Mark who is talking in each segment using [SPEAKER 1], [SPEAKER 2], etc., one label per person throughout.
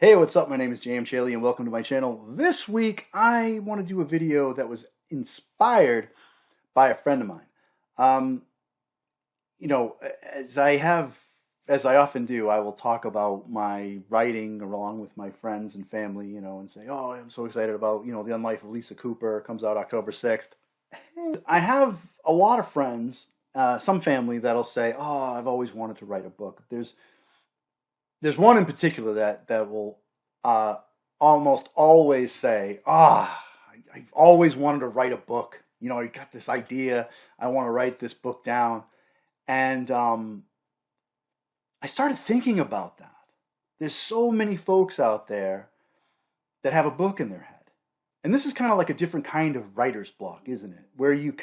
[SPEAKER 1] Hey, what's up? My name is JM Chaley and welcome to my channel. This week I want to do a video that was inspired by a friend of mine. Um, as I often do, I will talk about my writing along with my friends and family, and say, oh, I'm so excited about, The Unlife of Lisa Cooper comes out October 6th. And I have a lot of friends, some family that'll say, oh, I've always wanted to write a book. There's one in particular that will almost always say, I've always wanted to write a book. I got this idea. I want to write this book down. And I started thinking about that. There's so many folks out there that have a book in their head. And this is kind of like a different kind of writer's block, isn't it? Where you're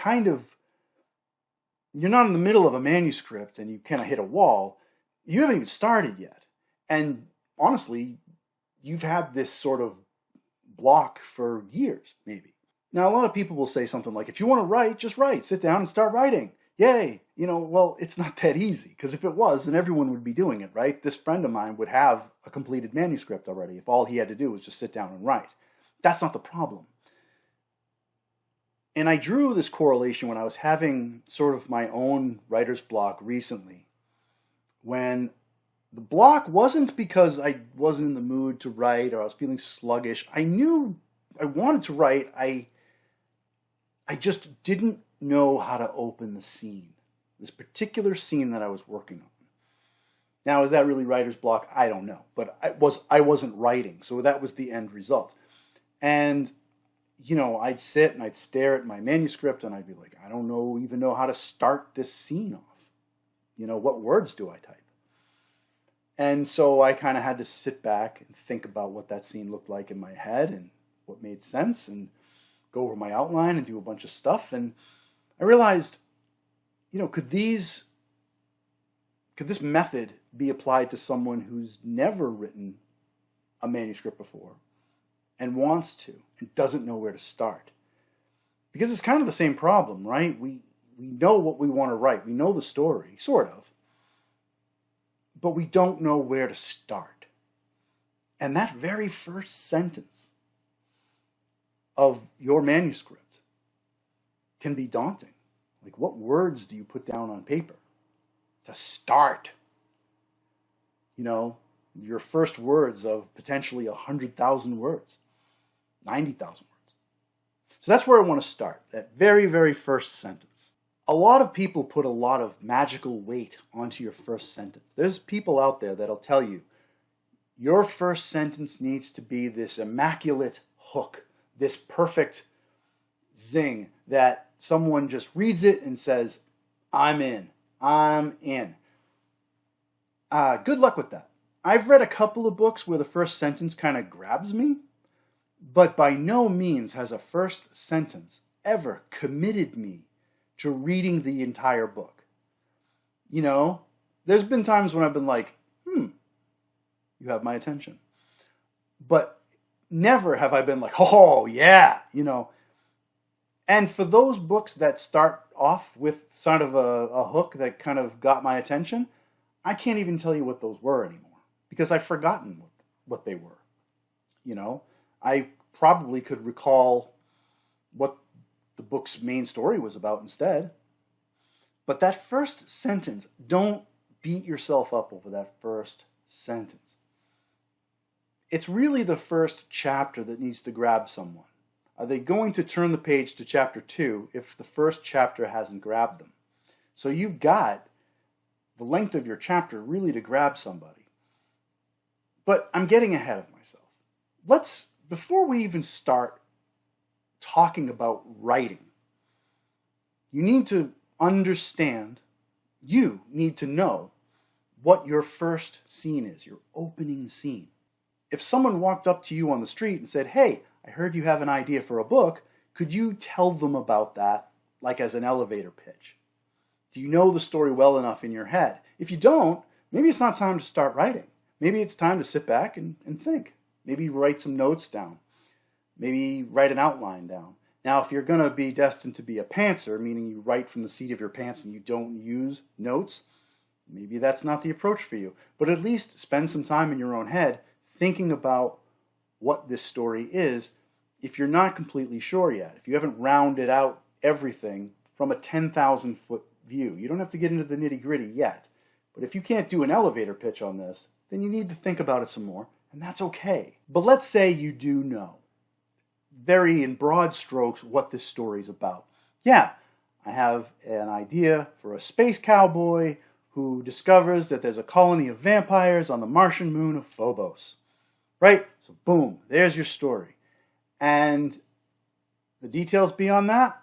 [SPEAKER 1] not in the middle of a manuscript and you kind of hit a wall. You haven't even started yet. And honestly, you've had this sort of block for years, maybe. Now, a lot of people will say something like, if you want to write, just write. Sit down and start writing. Yay. Well, it's not that easy, because if it was, then everyone would be doing it, right? This friend of mine would have a completed manuscript already if all he had to do was just sit down and write. That's not the problem. And I drew this correlation when I was having sort of my own writer's block recently, when the block wasn't because I wasn't in the mood to write or I was feeling sluggish. I knew I wanted to write. I just didn't know how to open the scene, this particular scene that I was working on. Now, is that really writer's block? I don't know, but I wasn't writing, so that was the end result. And I'd sit and I'd stare at my manuscript and I'd be like, I don't even know how to start this scene off. What words do I type? And so I kind of had to sit back and think about what that scene looked like in my head and what made sense and go over my outline and do a bunch of stuff. And I realized, could this method be applied to someone who's never written a manuscript before and wants to and doesn't know where to start? Because it's kind of the same problem, right? We know what we want to write. We know the story, sort of. But we don't know where to start. And that very first sentence of your manuscript can be daunting. Like, what words do you put down on paper to start? Your first words of potentially 100,000 words, 90,000 words. So that's where I want to start, that very, very first sentence. A lot of people put a lot of magical weight onto your first sentence. There's people out there that'll tell you, your first sentence needs to be this immaculate hook, this perfect zing that someone just reads it and says, I'm in. Good luck with that. I've read a couple of books where the first sentence kind of grabs me, but by no means has a first sentence ever committed me to reading the entire book. There's been times when I've been like, you have my attention. But never have I been like, oh, yeah, And for those books that start off with sort of a hook that kind of got my attention, I can't even tell you what those were anymore because I've forgotten what they were. I probably could recall what the book's main story was about instead. But that first sentence, don't beat yourself up over that first sentence. It's really the first chapter that needs to grab someone. Are they going to turn the page to chapter 2 if the first chapter hasn't grabbed them? So you've got the length of your chapter really to grab somebody. But I'm getting ahead of myself. Before we even start talking about writing, you need to understand, you need to know what your first scene is, your opening scene. If someone walked up to you on the street and said, hey, I heard you have an idea for a book, could you tell them about that, like as an elevator pitch? Do you know the story well enough in your head? If you don't, maybe it's not time to start writing. Maybe it's time to sit back and think. Maybe write some notes down. Maybe write an outline down. Now, if you're going to be destined to be a pantser, meaning you write from the seat of your pants and you don't use notes, maybe that's not the approach for you. But at least spend some time in your own head thinking about what this story is if you're not completely sure yet, if you haven't rounded out everything from a 10,000 foot view. You don't have to get into the nitty gritty yet. But if you can't do an elevator pitch on this, then you need to think about it some more, and that's okay. But let's say you do know, very in broad strokes, what this story is about. Yeah, I have an idea for a space cowboy who discovers that there's a colony of vampires on the Martian moon of Phobos. Right? So boom, there's your story. And the details beyond that,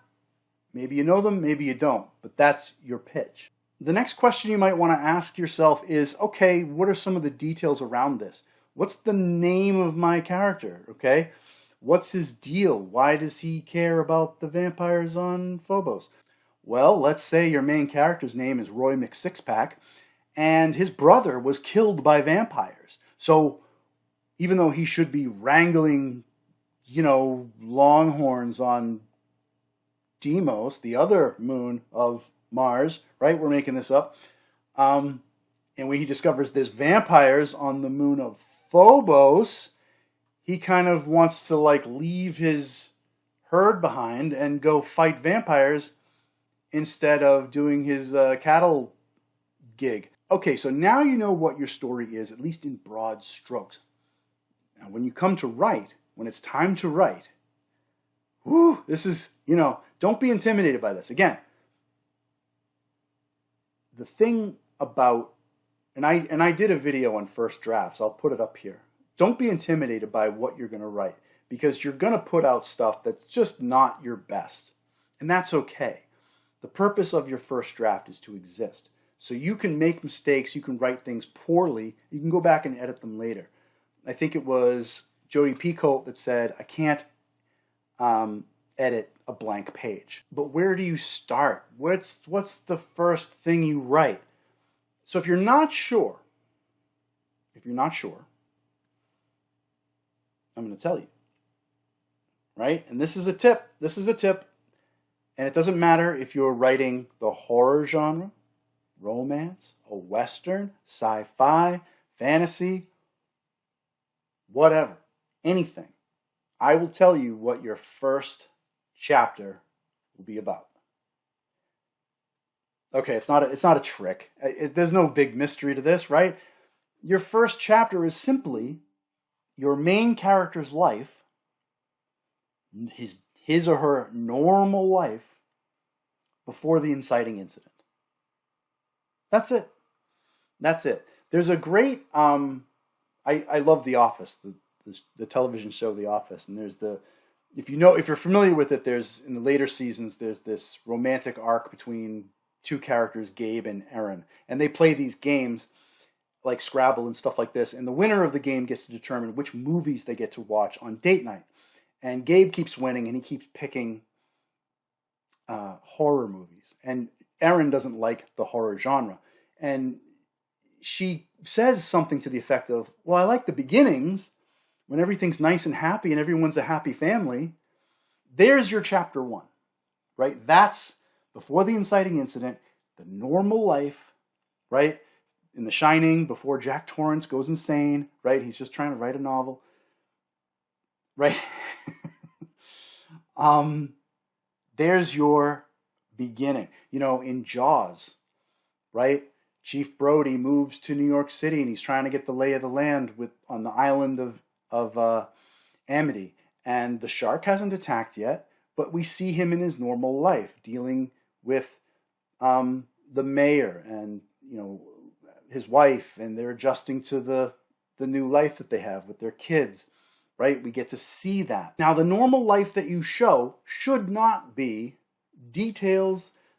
[SPEAKER 1] maybe you know them, maybe you don't, but that's your pitch. The next question you might want to ask yourself is, okay, what are some of the details around this? What's the name of my character, okay? What's his deal? Why does he care about the vampires on Phobos? Well, let's say your main character's name is Roy McSixpack, and his brother was killed by vampires. So even though he should be wrangling, longhorns on Deimos, the other moon of Mars, right? We're making this up. And when he discovers there's vampires on the moon of Phobos, he kind of wants to leave his herd behind and go fight vampires instead of doing his cattle gig. Okay, so now you know what your story is, at least in broad strokes. Now, when you come to write, when it's time to write, this is, don't be intimidated by this. Again, the thing about, and I did a video on first drafts, I'll put it up here. Don't be intimidated by what you're going to write, because you're going to put out stuff that's just not your best. And that's okay. The purpose of your first draft is to exist. So you can make mistakes, you can write things poorly, you can go back and edit them later. I think it was Jodi Picoult that said, I can't edit a blank page. But where do you start? What's the first thing you write? So if you're not sure, I'm going to tell you. Right? And this is a tip. And it doesn't matter if you're writing the horror genre, romance, a western, sci-fi, fantasy, whatever, anything. I will tell you what your first chapter will be about. Okay, it's not a trick. There's no big mystery to this, right? Your first chapter is simply your main character's life, his or her normal life before the inciting incident. That's it. There's a great, I love The Office, the television show The Office, and there's if you're familiar with it, there's, in the later seasons, there's this romantic arc between two characters, Gabe and Erin, and they play these games like Scrabble and stuff like this, and the winner of the game gets to determine which movies they get to watch on date night. And Gabe keeps winning, and he keeps picking horror movies, and Erin doesn't like the horror genre, and she says something to the effect of, well, I like the beginnings, when everything's nice and happy and everyone's a happy family. There's your chapter 1, right? That's before the inciting incident, the normal life, right? In The Shining, before Jack Torrance goes insane, right? He's just trying to write a novel, right? There's your beginning. In Jaws, right? Chief Brody moves to New York City and he's trying to get the lay of the land on the island of Amity, and the shark hasn't attacked yet, but we see him in his normal life dealing with the mayor and his wife, and they're adjusting to the new life that they have with their kids, right? We get to see that. Now, the normal life that you show should not be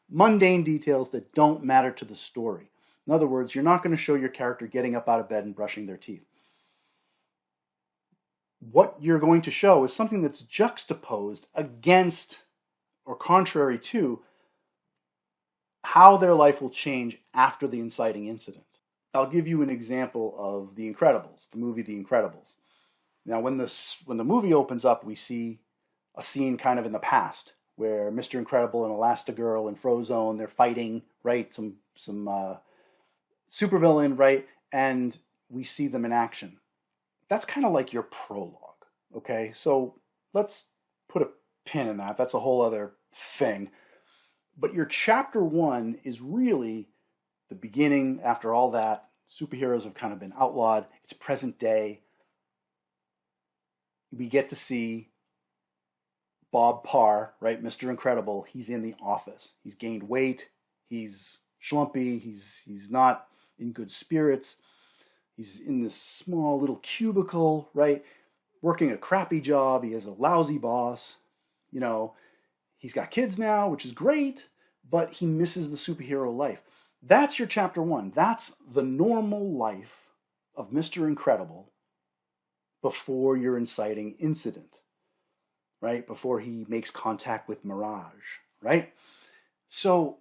[SPEAKER 1] mundane details that don't matter to the story. In other words, you're not going to show your character getting up out of bed and brushing their teeth. What you're going to show is something that's juxtaposed against or contrary to how their life will change after the inciting incident. I'll give you an example of The Incredibles, the movie The Incredibles. Now, when the movie opens up, we see a scene kind of in the past where Mr. Incredible and Elastigirl and Frozone, they're fighting, right? Some supervillain, right? And we see them in action. that's kind of like your prologue, okay? So let's put a pin in that. That's a whole other thing. But your chapter one is really the beginning. After all that, superheroes have kind of been outlawed. It's present day. We get to see Bob Parr, right? Mr. Incredible. He's in the office. He's gained weight. He's schlumpy. He's not in good spirits. He's in this small little cubicle, right? Working a crappy job. He has a lousy boss. You know, he's got kids now, which is great, but he misses the superhero life. That's your chapter one. That's the normal life of Mr. Incredible before your inciting incident, right? Before he makes contact with Mirage, right? So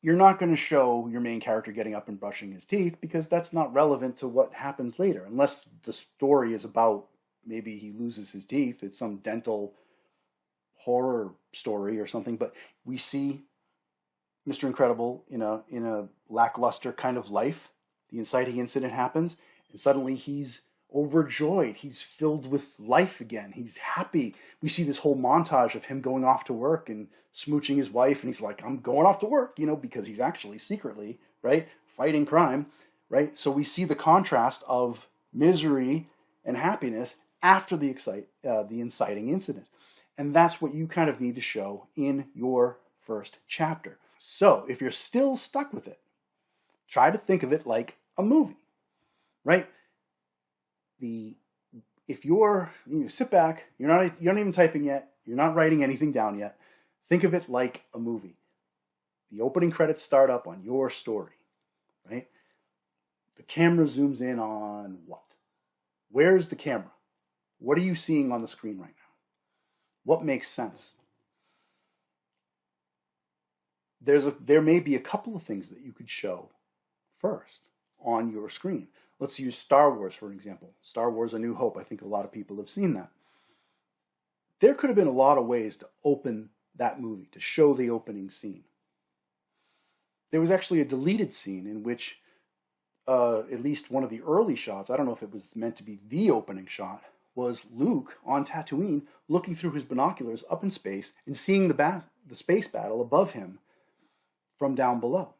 [SPEAKER 1] you're not going to show your main character getting up and brushing his teeth because that's not relevant to what happens later, unless the story is about maybe he loses his teeth. It's some dental horror story or something. But we see Mr. Incredible in a lackluster kind of life. The inciting incident happens, and suddenly he's overjoyed. He's filled with life again. He's happy. We see this whole montage of him going off to work and smooching his wife, and he's like, I'm going off to work, because he's actually secretly, right, fighting crime, right? So we see the contrast of misery and happiness after the inciting incident. And that's what you kind of need to show in your first chapter. So if you're still stuck with it, try to think of it like a movie, right? If you sit back, you're not even typing yet, you're not writing anything down yet, think of it like a movie. The opening credits start up on your story, right? The camera zooms in on what? Where's the camera? What are you seeing on the screen right now? What makes sense? There may be a couple of things that you could show first on your screen. Let's use Star Wars for an example. Star Wars: A New Hope. I think a lot of people have seen that. There could have been a lot of ways to open that movie, to show the opening scene. There was actually a deleted scene in which at least one of the early shots, I don't know if it was meant to be the opening shot, was Luke on Tatooine looking through his binoculars up in space and seeing the space battle above him from down below.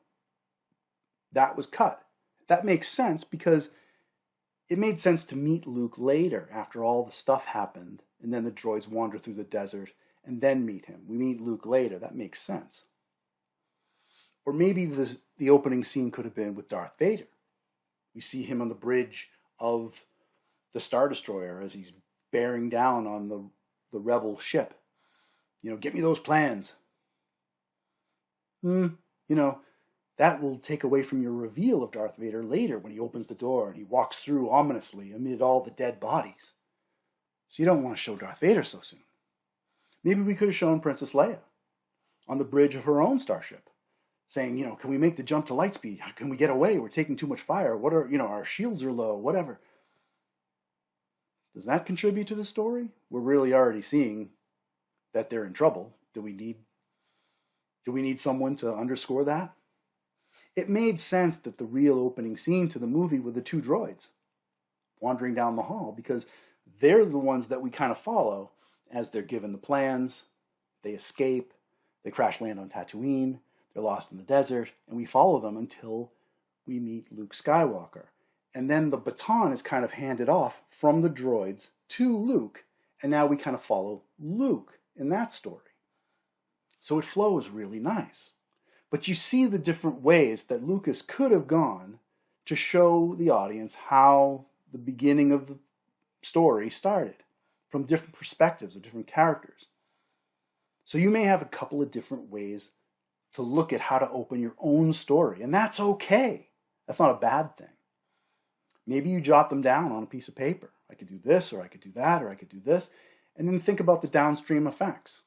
[SPEAKER 1] That was cut. That makes sense because it made sense to meet Luke later after all the stuff happened and then the droids wander through the desert and then meet him. We meet Luke later. That makes sense. Or maybe the opening scene could have been with Darth Vader. We see him on the bridge of the Star Destroyer as he's bearing down on the rebel ship. Get me those plans. That will take away from your reveal of Darth Vader later when he opens the door and he walks through ominously amid all the dead bodies. So you don't want to show Darth Vader so soon. Maybe we could have shown Princess Leia on the bridge of her own starship saying, can we make the jump to lightspeed? Can we get away? We're taking too much fire. What are, our shields are low, whatever. Does that contribute to the story? We're really already seeing that they're in trouble. Do we need someone to underscore that? It made sense that the real opening scene to the movie were the two droids wandering down the hall because they're the ones that we kind of follow as they're given the plans, they escape, they crash land on Tatooine, they're lost in the desert, and we follow them until we meet Luke Skywalker. And then the baton is kind of handed off from the droids to Luke, and now we kind of follow Luke in that story. So it flows really nice. But you see the different ways that Lucas could have gone to show the audience how the beginning of the story started from different perspectives of different characters. So you may have a couple of different ways to look at how to open your own story, and that's okay. That's not a bad thing. Maybe you jot them down on a piece of paper. I could do this, or I could do that, or I could do this, and then think about the downstream effects.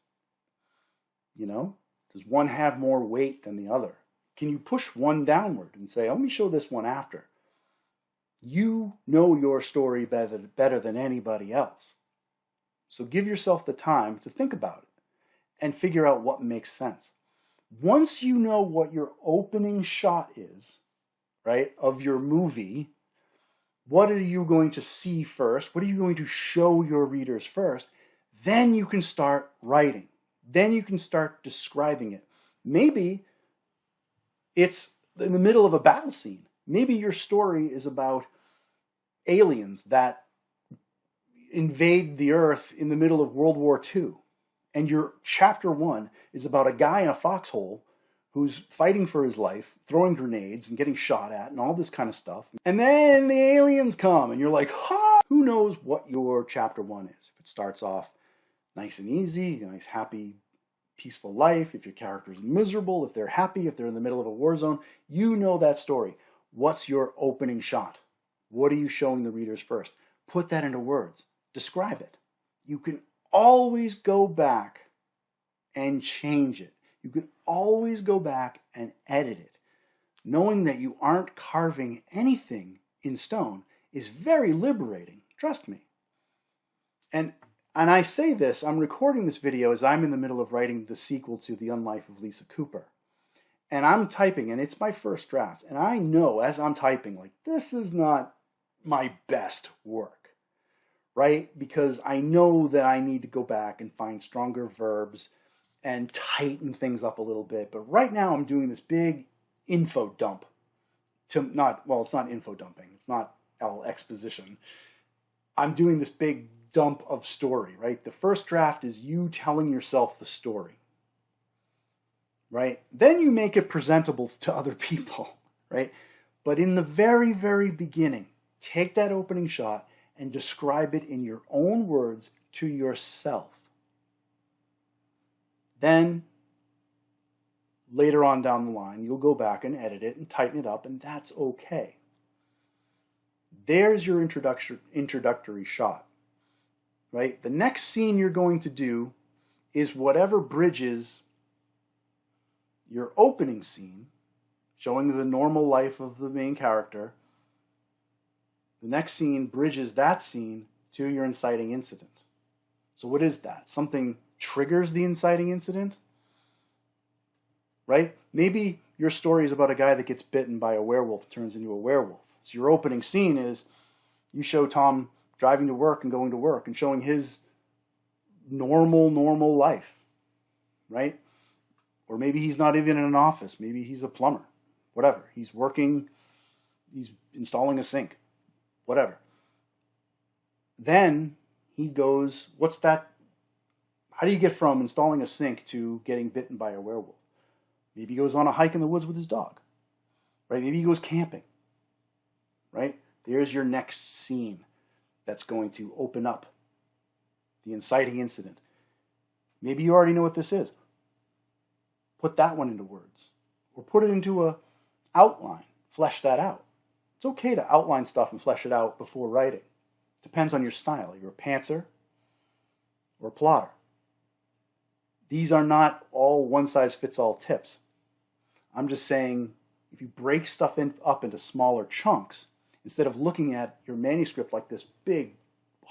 [SPEAKER 1] Does one have more weight than the other? Can you push one downward and say, let me show this one after? You know your story better than anybody else. So give yourself the time to think about it and figure out what makes sense. Once you know what your opening shot is, right, of your movie, What are you going to see first? What are you going to show your readers first? Then you can start writing. Then you can start describing it. Maybe it's in the middle of a battle scene. Maybe your story is about aliens that invade the Earth in the middle of World War II. And your chapter 1 is about a guy in a foxhole who's fighting for his life, throwing grenades and getting shot at and all this kind of stuff. And then the aliens come and you're like, ha! Who knows what your chapter 1 is? If it starts off nice and easy, a nice, happy, peaceful life, if your character's miserable, if they're happy, if they're in the middle of a war zone, you know that story. What's your opening shot? What are you showing the readers first? Put that into words. Describe it. You can always go back and change it. You can always go back and edit it. Knowing that you aren't carving anything in stone is very liberating. Trust me. And I say this, I'm recording this video as I'm in the middle of writing the sequel to The Unlife of Lisa Cooper. And I'm typing, and it's my first draft. And I know as I'm typing, like, this is not my best work, right? Because I know that I need to go back and find stronger verbs and tighten things up a little bit. But right now I'm doing this big info dump. It's not info dumping. It's not all exposition. I'm doing this big dump of story, right? The first draft is you telling yourself the story, right? Then you make it presentable to other people, right? But in the very, very beginning, take that opening shot and describe it in your own words to yourself. Then, later on down the line, you'll go back and edit it and tighten it up, and that's okay. There's your introductory shot, right? The next scene you're going to do is whatever bridges your opening scene, showing the normal life of the main character. The next scene bridges that scene to your inciting incident. So what is that? Something triggers the inciting incident, right? Maybe your story is about a guy that gets bitten by a werewolf and turns into a werewolf. So your opening scene is you show Tom driving to work and going to work and showing his normal life, right? Or maybe he's not even in an office. Maybe he's a plumber, whatever. He's working, he's installing a sink, whatever. Then he goes, what's that? How do you get from installing a sink to getting bitten by a werewolf? Maybe he goes on a hike in the woods with his dog, right? Maybe he goes camping, right? There's your next scene that's going to open up the inciting incident. Maybe you already know what this is. Put that one into words, or put it into a outline. Flesh that out. It's okay to outline stuff and flesh it out before writing. Depends on your style. You're a pantser or a plotter. These are not all one-size-fits-all tips. I'm just saying, if you break stuff up into smaller chunks, instead of looking at your manuscript like this big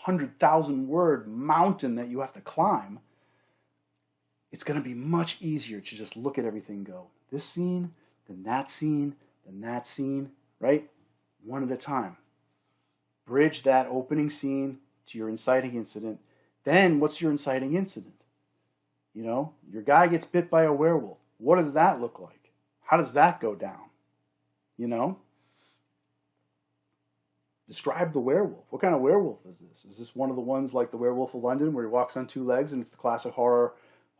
[SPEAKER 1] 100,000-word mountain that you have to climb, it's going to be much easier to just look at everything and go, this scene, then that scene, then that scene, right? One at a time. Bridge that opening scene to your inciting incident. Then what's your inciting incident? You know, your guy gets bit by a werewolf. What does that look like? How does that go down? You know? Describe the werewolf. What kind of werewolf is this? Is this one of the ones like the Werewolf of London where he walks on two legs and it's the classic horror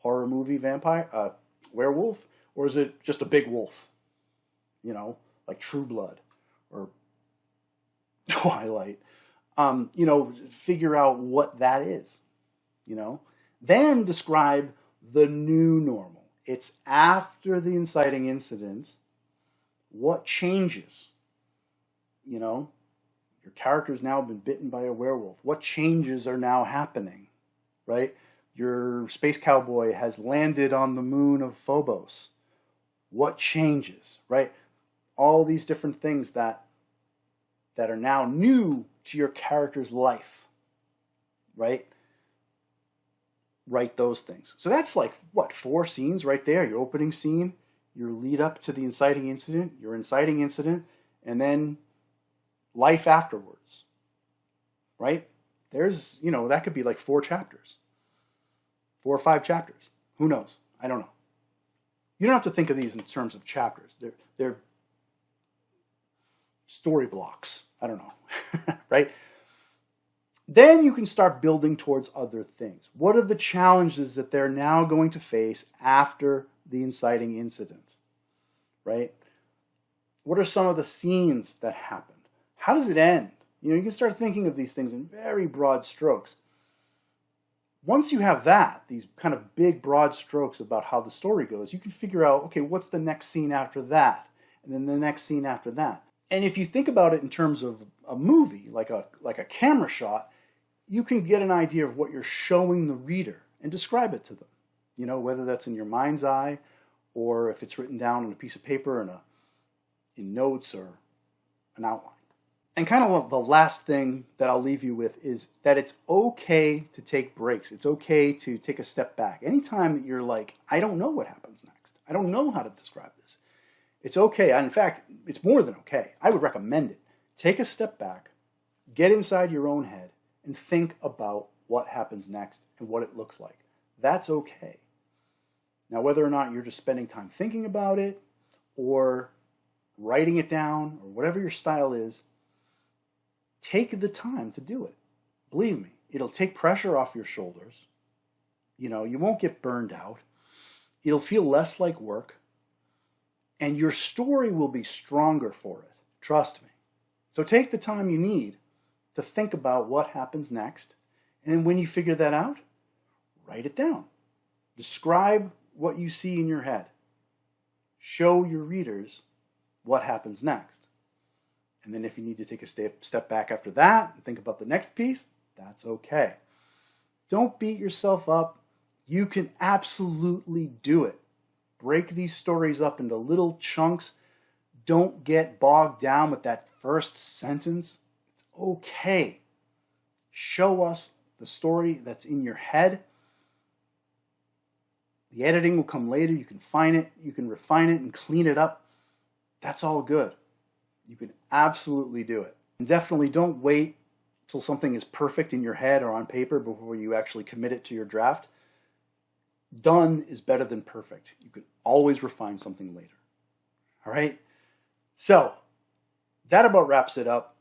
[SPEAKER 1] movie vampire werewolf? Or is it just a big wolf? You know, like True Blood or Twilight. You know, figure out what that is. You know? Then describe the new normal. It's after the inciting incident. What changes? You know, your character's now been bitten by a werewolf. What changes are now happening? Right? Your space cowboy has landed on the moon of Phobos. What changes? Right? All these different things that are now new to your character's life. Right? Write those things. So that's like, what, 4 scenes right there? Your opening scene, your lead up to the inciting incident, your inciting incident, and then life afterwards, right? There's, that could be like 4 chapters, 4 or 5 chapters. Who knows? I don't know. You don't have to think of these in terms of chapters. They're story blocks. I don't know, right? Then you can start building towards other things. What are the challenges that they're now going to face after the inciting incident, right? What are some of the scenes that happened? How does it end? You can start thinking of these things in very broad strokes. Once you have that, these kind of big broad strokes about how the story goes, you can figure out, okay, what's the next scene after that? And then the next scene after that. And if you think about it in terms of a movie, like a camera shot, you can get an idea of what you're showing the reader and describe it to them. Whether that's in your mind's eye or if it's written down on a piece of paper in notes or an outline. And kind of the last thing that I'll leave you with is that it's okay to take breaks. It's okay to take a step back. Anytime that you're like, I don't know what happens next. I don't know how to describe this. It's okay. In fact, it's more than okay. I would recommend it. Take a step back, get inside your own head, and think about what happens next and what it looks like. That's okay. Now, whether or not you're just spending time thinking about it or writing it down or whatever your style is, take the time to do it. Believe me, it'll take pressure off your shoulders. You won't get burned out. It'll feel less like work. And your story will be stronger for it. Trust me. So take the time you need to think about what happens next. And when you figure that out, write it down. Describe what you see in your head. Show your readers what happens next. And then if you need to take a step back after that and think about the next piece, that's okay. Don't beat yourself up. You can absolutely do it. Break these stories up into little chunks. Don't get bogged down with that first sentence. It's okay. Show us the story that's in your head. The editing will come later. You can find it. You can refine it and clean it up. That's all good. You can absolutely do it. And definitely don't wait till something is perfect in your head or on paper before you actually commit it to your draft. Done is better than perfect. You can always refine something later. All right? So, that about wraps it up.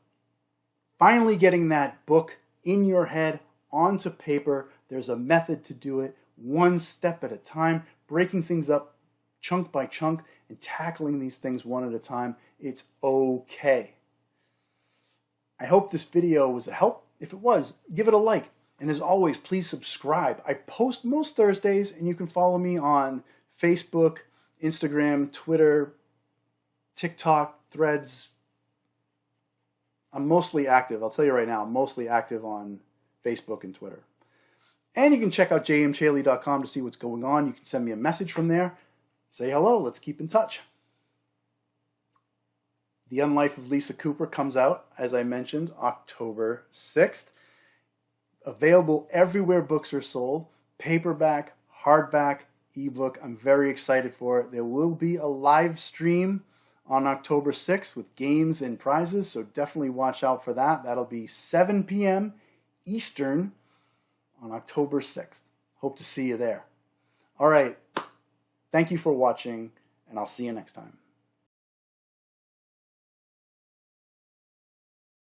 [SPEAKER 1] Finally getting that book in your head onto paper. There's a method to do it, one step at a time, breaking things up chunk by chunk and tackling these things one at a time. It's okay. I hope this video was a help. If it was, give it a like. And as always, please subscribe. I post most Thursdays, and you can follow me on Facebook, Instagram, Twitter, TikTok, Threads. I'm mostly active. I'll tell you right now, I'm mostly active on Facebook and Twitter. And you can check out jmchaley.com to see what's going on. You can send me a message from there. Say hello. Let's keep in touch. The Unlife of Lisa Cooper comes out, as I mentioned, October 6th. Available everywhere books are sold. Paperback, hardback, ebook. I'm very excited for it. There will be a live stream on October 6th with games and prizes, so definitely watch out for that. That'll be 7 p.m. Eastern on October 6th. Hope to see you there. All right. Thank you for watching, and I'll see you next time.